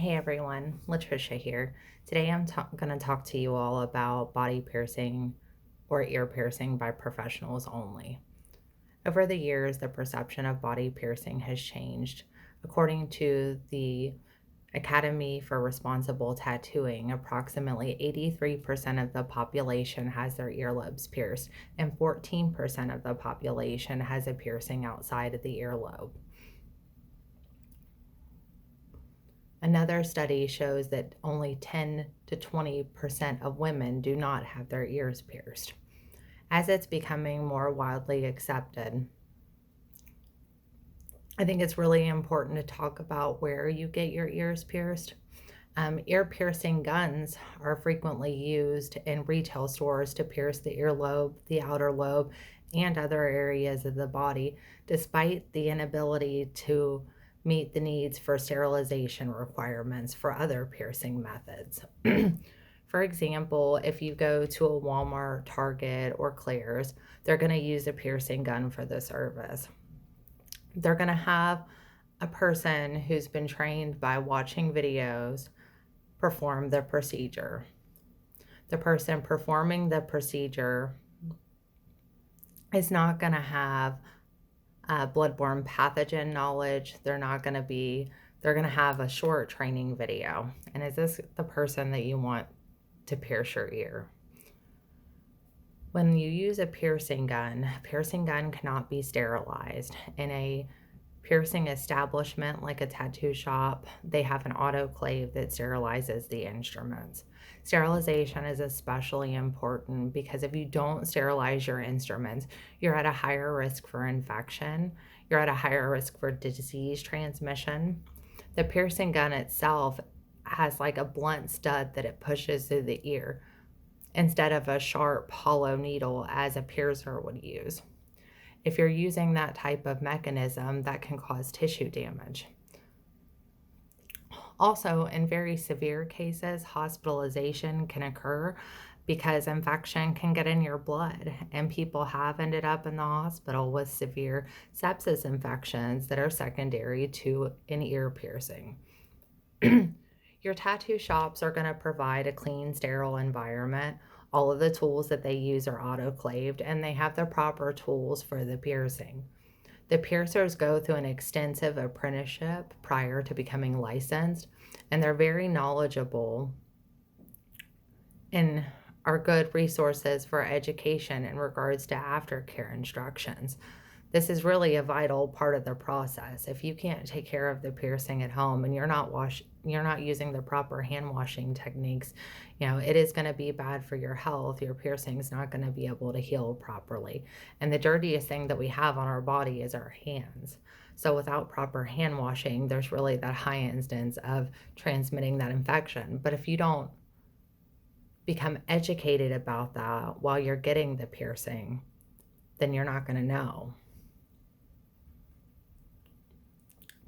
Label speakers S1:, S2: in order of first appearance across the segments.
S1: Hey everyone, Latricia here. Today I'm going to talk to you all about body piercing or ear piercing by professionals only. Over the years, the perception of body piercing has changed. According to the Academy for Responsible Tattooing, approximately 83% of the population has their earlobes pierced, and 14% of the population has a piercing outside of the earlobe. Another study shows that only 10 to 20% of women do not have their ears pierced. As it's becoming more widely accepted, I think it's really important to talk about where you get your ears pierced. Ear piercing guns are frequently used in retail stores to pierce the earlobe, the outer lobe, and other areas of the body, despite the inability to meet the needs for sterilization requirements for other piercing methods. For example, if you go to a Walmart, Target, or Claire's, they're going to use a piercing gun for the service. They're going to have a person who's been trained by watching videos perform the procedure. The person performing the procedure is not going to have bloodborne pathogen knowledge. They're going to have a short training video. And is this the person that you want to pierce your ear? When you use a piercing gun cannot be sterilized. In a piercing establishment like a tattoo shop, they have an autoclave that sterilizes the instruments. Sterilization is especially important because if you don't sterilize your instruments, you're at a higher risk for infection. You're at a higher risk for disease transmission. The piercing gun itself has like a blunt stud that it pushes through the ear instead of a sharp hollow needle as a piercer would use. If you're using that type of mechanism, that can cause tissue damage. Also, in very severe cases, hospitalization can occur because infection can get in your blood, and people have ended up in the hospital with severe sepsis infections that are secondary to an ear piercing. Your tattoo shops are going to provide a clean, sterile environment. All of the tools that they use are autoclaved, and they have the proper tools for the piercing. The piercers go through an extensive apprenticeship prior to becoming licensed, and they're very knowledgeable and are good resources for education in regards to aftercare instructions. This is really a vital part of the process. If you can't take care of the piercing at home and you're not using the proper hand washing techniques, it is going to be bad for your health. Your piercing is not going to be able to heal properly. And the dirtiest thing that we have on our body is our hands. So without proper hand washing, there's really that high instance of transmitting that infection. But if you don't become educated about that while you're getting the piercing, then you're not going to know.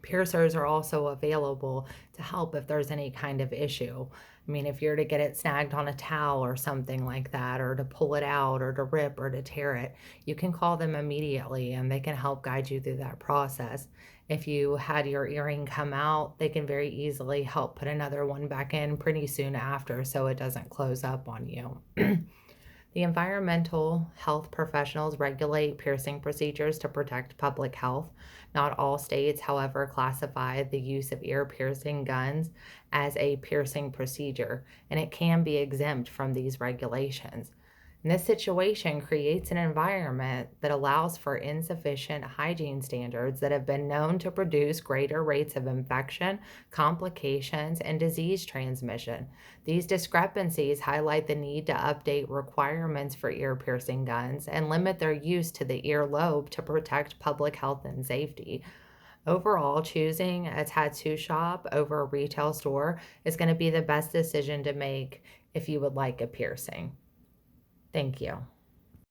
S1: Piercers are also available to help if there's any kind of issue. I mean, if you're to get it snagged on a towel or something like that, or to pull it out, or to rip or to tear it, you can call them immediately and they can help guide you through that process. If you had your earring come out, they can very easily help put another one back in pretty soon after so it doesn't close up on you. The environmental health professionals regulate piercing procedures to protect public health. Not all states, however, classify the use of ear piercing guns as a piercing procedure, and it can be exempt from these regulations. And this situation creates an environment that allows for insufficient hygiene standards that have been known to produce greater rates of infection, complications, and disease transmission. These discrepancies highlight the need to update requirements for ear piercing guns and limit their use to the earlobe to protect public health and safety. Overall, choosing a tattoo shop over a retail store is going to be the best decision to make if you would like a piercing. Thank you.